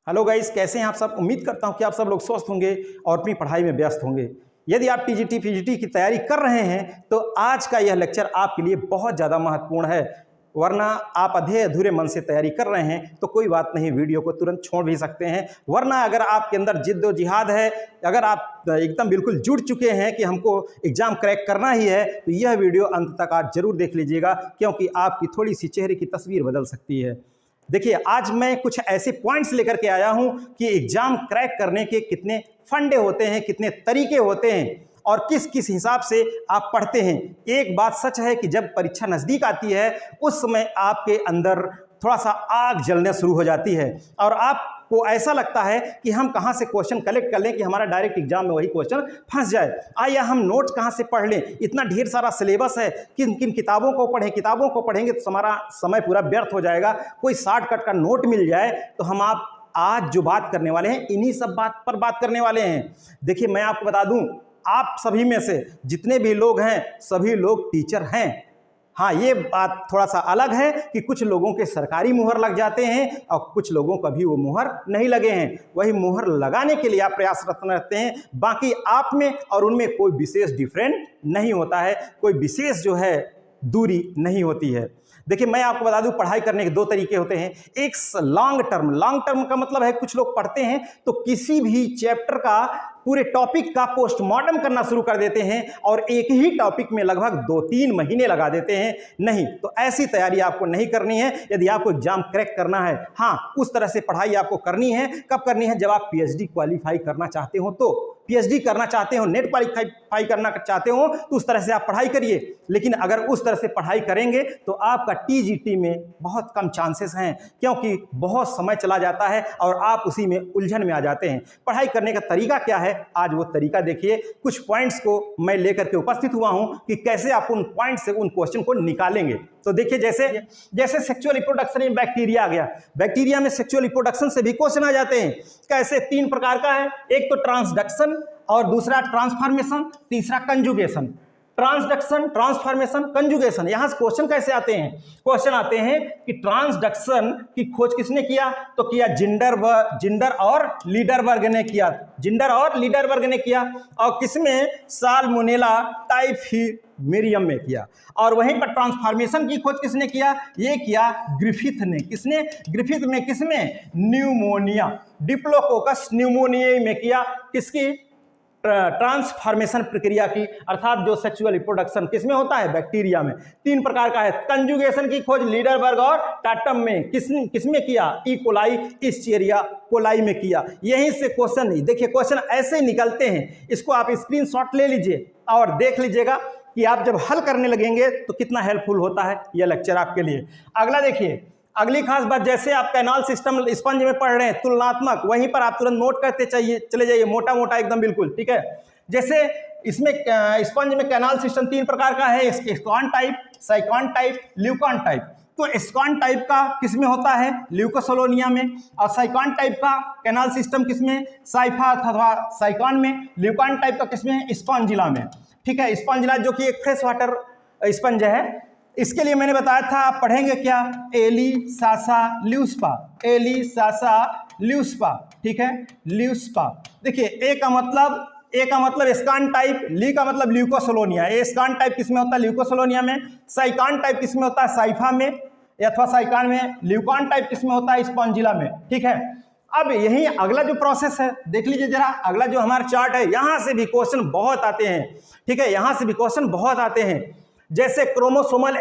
Hello guys, कैसे हैं आप सब। उम्मीद करता हूं कि आप सब लोग स्वस्थ होंगे और अपनी पढ़ाई में व्यस्त होंगे। यदि आप टीजीटी पीजीटी की तैयारी कर रहे हैं तो आज का यह लेक्चर आपके लिए बहुत ज़्यादा महत्वपूर्ण है। वरना आप अधे अधूरे मन से तैयारी कर रहे हैं तो कोई बात नहीं, वीडियो को तुरंत छोड़ भी सकते हैं। वरना अगर आपके अंदर जिद्दोजिहाद है, अगर आप एकदम बिल्कुल जुट चुके हैं कि हमको एग्जाम क्रैक करना ही है, तो यह वीडियो अंत तक आज जरूर देख लीजिएगा, क्योंकि आपकी थोड़ी सी चेहरे की तस्वीर बदल सकती है। देखिए, आज मैं कुछ ऐसे पॉइंट्स लेकर के आया हूं कि एग्जाम क्रैक करने के कितने फंडे होते हैं, कितने तरीके होते हैं और किस किस हिसाब से आप पढ़ते हैं। एक बात सच है कि जब परीक्षा नज़दीक आती है उस समय आपके अंदर थोड़ा सा आग जलना शुरू हो जाती है और आपको ऐसा लगता है कि हम कहाँ से क्वेश्चन कलेक्ट कर लें कि हमारा डायरेक्ट एग्जाम में वही क्वेश्चन फंस जाए। या हम नोट्स कहाँ से पढ़ लें, इतना ढेर सारा सिलेबस है, किन किन किताबों को पढ़ें, किताबों को पढ़ेंगे तो हमारा समय पूरा व्यर्थ हो जाएगा। कोई शॉर्टकट का नोट मिल जाए तो हम आप आज जो बात करने वाले हैं इन्हीं सब बात पर बात करने वाले हैं। देखिए, मैं आपको बता दूं, आप सभी में से जितने भी लोग हैं सभी लोग टीचर हैं। हाँ, ये बात थोड़ा सा अलग है कि कुछ लोगों के सरकारी मुहर लग जाते हैं और कुछ लोगों को भी वो मुहर नहीं लगे हैं। वही मुहर लगाने के लिए आप प्रयासरत रहते हैं। बाकी आप में और उनमें कोई विशेष डिफरेंट नहीं होता है, कोई विशेष जो है दूरी नहीं होती है। देखिए, मैं आपको बता दूं, पढ़ाई करने के दो तरीके होते हैं। एक लॉन्ग टर्म का मतलब है कुछ लोग पढ़ते हैं तो किसी भी चैप्टर का, पूरे टॉपिक का पोस्टमार्टम करना शुरू कर देते हैं और एक ही टॉपिक में लगभग 2-3 महीने लगा देते हैं। नहीं, तो ऐसी तैयारी आपको नहीं करनी है यदि आपको एग्जाम क्रैक करना है। हाँ, उस तरह से पढ़ाई आपको करनी है। कब करनी है? जब आप पीएचडी क्वालिफाई करना चाहते हो। तो पीएचडी करना चाहते हो, नेट क्वालिफाई करना चाहते हो तो उस तरह से आप पढ़ाई करिए। लेकिन अगर उस तरह से पढ़ाई करेंगे तो आपका टीजीटी में बहुत कम चांसेस हैं, क्योंकि बहुत समय चला जाता है और आप उसी में उलझन में आ जाते हैं। पढ़ाई करने का तरीका क्या है, आज वो तरीका देखिए। कुछ पॉइंट्स को मैं लेकर के उपस्थित हुआ हूं कि कैसे आप उन पॉइंट्स से उन क्वेश्चन को निकालेंगे। तो देखिए, जैसे सेक्सुअल रिप्रोडक्शन में बैक्टीरिया आ गया, बैक्टीरिया में सेक्सुअल रिप्रोडक्शन से भी क्वेश्चन आ जाते हैं। कैसे? 3 प्रकार का है, एक तो ट्रांसडक्शन और दूसरा ट्रांसफॉर्मेशन, तीसरा कंजुगेशन। ट्रांसडक्शन, ट्रांसफॉर्मेशन, कंजुगेशन, यहां से क्वेश्चन कैसे आते हैं? क्वेश्चन आते हैं कि ट्रांसडक्शन की खोज किसने किया? तो किया जिंडर और लीडरबर्ग ने किया। जिंडर और लीडरबर्ग ने किया। और किसमें? साल्मोनेला टाइफीमेरियम में किया। और वहीं पर ट्रांसफॉर्मेशन की खोज किसने किया? ये किया ग्रिफिथ ने। किसने? ग्रिफिथ में। किसमें? न्यूमोनिया, डिप्लोकोकस न्यूमोनिया में किया। किसकी? ट्रांसफॉर्मेशन प्रक्रिया की, अर्थात जो सेक्सुअल रिप्रोडक्शन किसमें होता है? बैक्टीरिया में। 3 प्रकार का है। कंजुगेशन की खोज लीडरबर्ग और टाटम में। किसमें किया? ई कोलाई, इस्चेरिया कोलाई में किया। यहीं से क्वेश्चन नहीं, देखिए क्वेश्चन ऐसे निकलते हैं। इसको आप स्क्रीनशॉट ले लीजिए और देख लीजिएगा कि आप जब हल करने लगेंगे तो कितना हेल्पफुल होता है यह लेक्चर आपके लिए। अगला देखिए, अगली खास बात, जैसे आप कैनाल सिस्टम स्पंज में पढ़ रहे हैं तुलनात्मक, वहीं पर आप तुरंत नोट करते चले जाइए, मोटा मोटा एकदम बिल्कुल, ठीक है। जैसे इसमें स्पंज में कैनाल सिस्टम 3 प्रकार का है, ascon type, sycon type, leucon type. तो एस्कॉन टाइप का किसमें होता है? ल्यूकोसोलोनिया में। और साइकॉन टाइप का कैनाल सिस्टम किसमें? साइफा अथवा साइकॉन में। ल्यूकॉन टाइप का किसमें? स्पॉन्जिला में, ठीक है। स्पॉन्जिला जो कि एक फ्रेश वाटर स्पंज है। इसके लिए मैंने बताया था, आप पढ़ेंगे क्या? एली सासा ल्यूस्पा, एली सासा ल्यूस्पा, ठीक है, ल्यूस्पा। देखिए, ए का मतलब एस्कॉन टाइप, ली का मतलब ल्यूकोसोलोनिया। एस्कॉन टाइप किसमें होता है? ल्यूकोसोलोनिया में। साइकॉन टाइप किसमें होता है? साइफा में अथवा साइकॉन में। ल्यूकॉन टाइप किसमें होता है? स्पॉन्जिला में, ठीक है। अब यही अगला जो प्रोसेस है देख लीजिए जरा, अगला जो हमारा चार्ट है, यहां से भी क्वेश्चन बहुत आते हैं, ठीक है, यहां से भी क्वेश्चन बहुत आते हैं। जैसे क्रोमोसोमल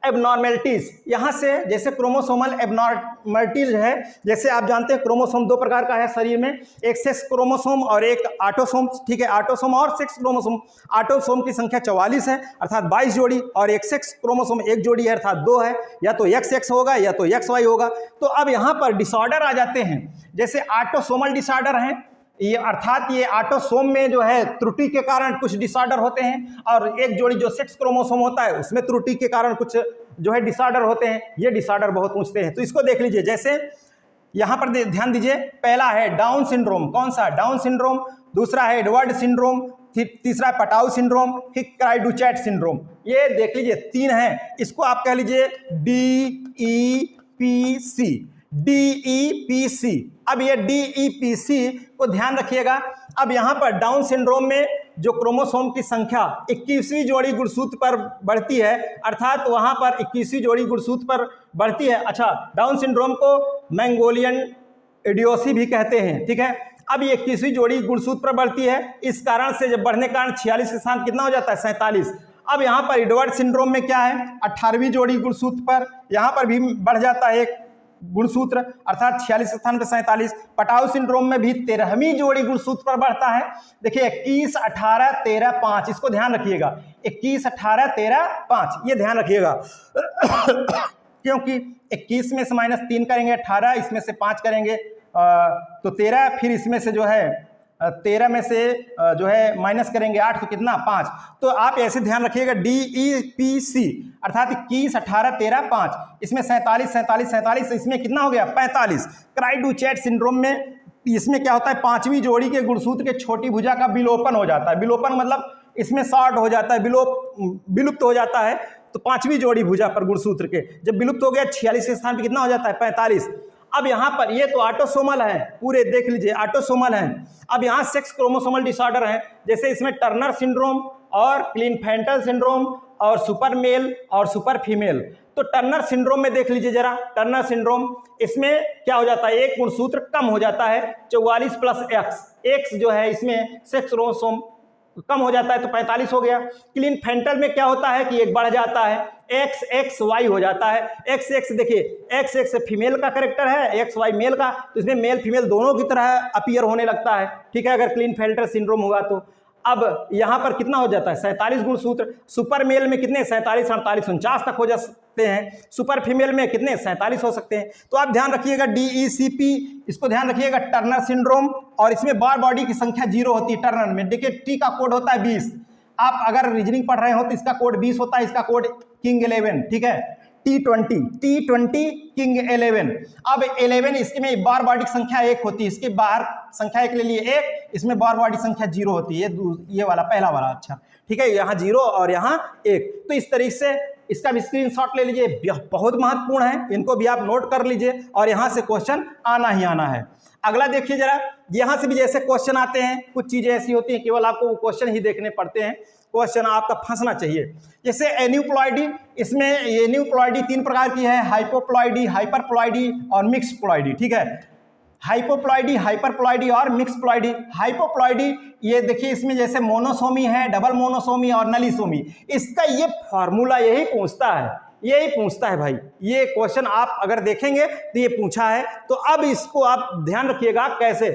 एबनॉर्मेलिटीज, यहाँ से जैसे क्रोमोसोमल एबनॉर्मेलिटीज है, जैसे आप जानते हैं क्रोमोसोम 2 प्रकार का है शरीर में, एक सेक्स क्रोमोसोम और एक ऑटोसोम, ठीक है। ऑटोसोम और सेक्स क्रोमोसोम, ऑटोसोम की संख्या 44 है अर्थात 22 जोड़ी, और एक सेक्स क्रोमोसोम 1 जोड़ी है अर्थात 2 है। या तो XX होगा या तो XY होगा। तो अब यहाँ पर डिसऑर्डर आ जाते हैं, जैसे ऑटोसोमल डिसऑर्डर है ये, अर्थात ये ऑटोसोम में जो है त्रुटि के कारण कुछ डिसऑर्डर होते हैं, और एक जोड़ी जो सेक्स क्रोमोसोम होता है उसमें त्रुटि के कारण कुछ जो है डिसऑर्डर होते हैं। ये डिसऑर्डर बहुत पूछते हैं, तो इसको देख लीजिए। जैसे यहाँ पर ध्यान दीजिए, पहला है डाउन सिंड्रोम। कौन सा? Down syndrome. दूसरा है एडवर्ड सिंड्रोम, तीसरा पटाउ सिंड्रोम, फिर क्राइडुचैट सिंड्रोम। ये देख लीजिए 3 हैं। इसको आप कह लीजिए DEPC, DEPC। अब ये DEPC को ध्यान रखिएगा। अब यहाँ पर डाउन सिंड्रोम में जो क्रोमोसोम की संख्या 21वीं जोड़ी गुणसूत्र पर बढ़ती है, अर्थात वहाँ पर 21वीं जोड़ी गुणसूत्र पर बढ़ती है। अच्छा, डाउन सिंड्रोम को मैंगोलियन इडियोसी भी कहते हैं, ठीक है। अब ये 21वीं जोड़ी गुणसूत्र पर बढ़ती है, इस कारण से जब बढ़ने के कारण 46 के स्थान कितना हो जाता है, 47। अब यहाँ पर एडवर्ड सिंड्रोम में क्या है, 18वीं जोड़ी गुणसूत्र पर यहाँ पर भी बढ़ जाता है एक गुणसूत्र, अर्थात 46 स्थान पर 47। पटाउ सिंड्रोम में भी 13वीं जोड़ी गुणसूत्र पर बढ़ता है। देखिए 21, 18, 13, 5, इसको ध्यान रखिएगा। 21, 18, 13, 5, ये ध्यान रखिएगा क्योंकि 21 में से -3 करेंगे 18, इसमें से 5 करेंगे तो 13, फिर इसमें से जो है 13 में से जो है माइनस करेंगे 8 तो कितना 5। तो आप ऐसे ध्यान रखिएगा DEPC अर्थात 21, 18, 13, 5, इसमें 47, 47, 47, इसमें कितना हो गया 45। क्राइडुचेट सिंड्रोम में इसमें क्या होता है, 5वीं जोड़ी के गुणसूत्र के छोटी भुजा का विलोपन हो जाता है। विलोपन मतलब इसमें शॉर्ट हो जाता है, विलुप्त हो जाता है। तो 5वीं जोड़ी भुजा पर गुणसूत्र के जब विलुप्त हो गया 46 के स्थान पर कितना हो जाता है 45। अब यहाँ पर ये तो ऑटोसोमल है, पूरे देख लीजिए ऑटोसोमल है। अब यहाँ सेक्स क्रोमोसोमल डिसऑर्डर है, जैसे इसमें टर्नर सिंड्रोम और क्लिनफेंटल सिंड्रोम और सुपर मेल और सुपर फीमेल। तो टर्नर सिंड्रोम में देख लीजिए जरा, टर्नर सिंड्रोम इसमें क्या हो जाता है, एक गुणसूत्र कम हो जाता है 44 प्लस एक्स जो है इसमें सेक्स क्रोमोसोम कम हो जाता है तो 45 हो गया। क्लिनफेंटल में क्या होता है कि एक बढ़ जाता है, XXY हो जाता है। XX देखिए XX फीमेल का करेक्टर है, XY मेल का, तो इसमें मेल फीमेल दोनों की तरह अपीयर होने लगता है, ठीक है, अगर क्लिनफेल्टर सिंड्रोम होगा तो। अब यहाँ पर कितना हो जाता है 47 गुणसूत्र। सुपर मेल में कितने 47, 48, 49 तक हो जाते हैं। सुपर फीमेल में कितने 47 हो सकते हैं। तो आप ध्यान रखिएगा DECP, इसको ध्यान रखिएगा टर्नर सिंड्रोम, और इसमें बार बॉडी की संख्या 0 होती है टर्नर में। देखिए T का कोड होता है 20, आप अगर रीजनिंग पढ़ रहे हो तो इसका कोड 20 होता है, इसका कोड किंग 11, ठीक है, T20 किंग 11। अब 11 इसमें बार बॉडी की संख्या 1 होती है, इसके बाहर संख्या 1 ले लिए 1, इसमें बार बॉडी संख्या 0 होती है, ये वाला पहला वाला, अच्छा ठीक है, यहाँ 0 और यहाँ 1। तो इस तरीके से इसका भी स्क्रीनशॉट ले लीजिए, बहुत महत्वपूर्ण है, इनको भी आप नोट कर लीजिए और यहाँ से क्वेश्चन आना ही आना है। अगला देखिए जरा, यहाँ से भी जैसे क्वेश्चन आते हैं, कुछ चीजें ऐसी होती हैं केवल आपको क्वेश्चन ही देखने पड़ते हैं, क्वेश्चन आपका फंसना चाहिए। जैसे एन्यूप्लॉइडी, इसमें एन्यूप्लॉइडी 3 प्रकार की है, हाइपोप्लॉइडी, हाइपरप्लॉइडी और मिक्सप्लॉइडी, ठीक है। हाइपोप्लॉइडी, हाइपरप्लॉइडी और मिक्सप्लॉइडी। हाइपोप्लॉइडी ये देखिए इसमें जैसे मोनोसोमी है, डबल मोनोसोमी और नलीसोमी, इसका ये फॉर्मूला यही पूछता है भाई। ये क्वेश्चन आप अगर देखेंगे तो ये पूछा है, तो अब इसको आप ध्यान रखिएगा कैसे।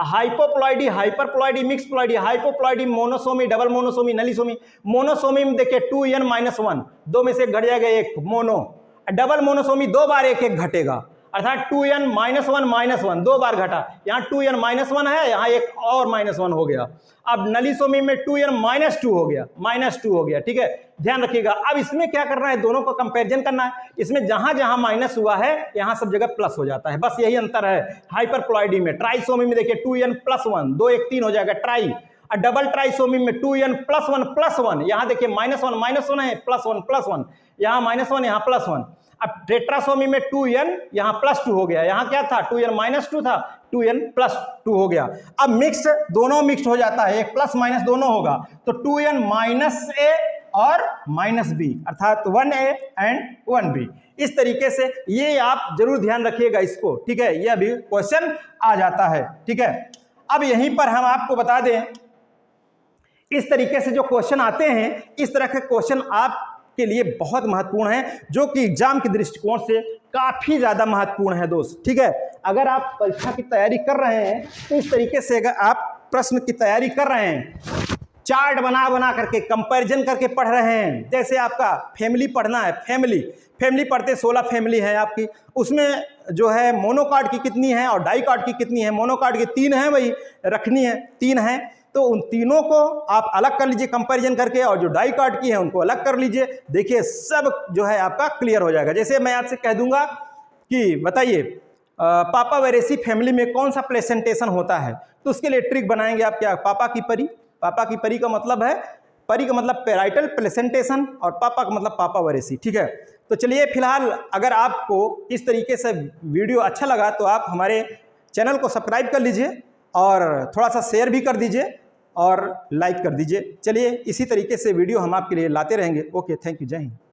Hypoploidy, hyperploidy, mixoploidy, hypoploidy, monosomy, double monosomy, nullisomy. Monosomy में देखिए 2n-1, 2 में से घट जाएगा 1 मोनो। डबल मोनोसोमी 2 बार 1 घटेगा, अर्थात 2n-1 2 बार घटा, यहाँ 2n-1 है, यहाँ एक और -1 हो गया। अब नलीसोमी में 2n-2 हो गया, -2 हो गया, ठीक है, ध्यान रखिएगा। अब इसमें क्या करना है, दोनों को कंपैरिजन करना है। इसमें जहां जहां माइनस हुआ है यहां सब जगह प्लस हो जाता है, बस यही अंतर है हाइपरप्लॉइडी में। ट्राइसोमी में देखिए 2n+1, 2 1 3 हो जाएगा ट्राई। और डबल ट्राइसोमी में 2n+1+1, यहाँ देखिए -1 है, +1, यहाँ -1, यहाँ +1। अब टेट्रासोमी में 2n, यहाँ +2 हो गया, यहाँ क्या था 2n-2 था, 2n+2 हो गया। अब मिक्स्ड, दोनों मिक्स्ड हो जाता है, एक प्लस माइनस दोनों होगा, तो 2n-a और -b, अर्थात 1a एंड 1b। इस तरीके से ये आप जरूर ध्यान रखिएगा इसको, ठीक है, ये अभी क्वेश्चन आ जाता है, ठीक है। अब यहीं पर हम आपको बता दें, इस तरीके से जो क्वेश्चन आते हैं, इस तरह के क्वेश्चन आप के लिए बहुत महत्वपूर्ण है, जो कि एग्जाम के दृष्टिकोण से काफी ज्यादा महत्वपूर्ण है दोस्त, ठीक है। अगर आप परीक्षा की तैयारी कर रहे हैं तो इस तरीके से अगर आप प्रश्न की तैयारी कर रहे हैं, चार्ट बना करके कंपैरिजन करके पढ़ रहे हैं, जैसे आपका फैमिली पढ़ना है, फैमिली पढ़ते 16 फैमिली है आपकी, उसमें जो है मोनोकार्ड की कितनी है और डाई कार्ड की कितनी है। मोनोकार्ड की 3 है, वही रखनी है 3 है, तो उन तीनों को आप अलग कर लीजिए कंपैरिजन करके, और जो डाई कार्ड की है उनको अलग कर लीजिए। देखिए सब जो है आपका क्लियर हो जाएगा। जैसे मैं आपसे कह दूंगा कि बताइए पापावेरेसी फैमिली में कौन सा प्लेसेंटेशन होता है, तो उसके लिए ट्रिक बनाएंगे आप क्या, पापा की परी का मतलब है, परी का मतलब पेराइटल प्लेसेंटेशन और पापा का मतलब पापावेरेसी, ठीक है। तो चलिए फिलहाल अगर आपको इस तरीके से वीडियो अच्छा लगा तो आप हमारे चैनल को सब्सक्राइब कर लीजिए और थोड़ा सा शेयर भी कर दीजिए और लाइक कर दीजिए। चलिए इसी तरीके से वीडियो हम आपके लिए लाते रहेंगे। ओके, थैंक यू, जय हिंद।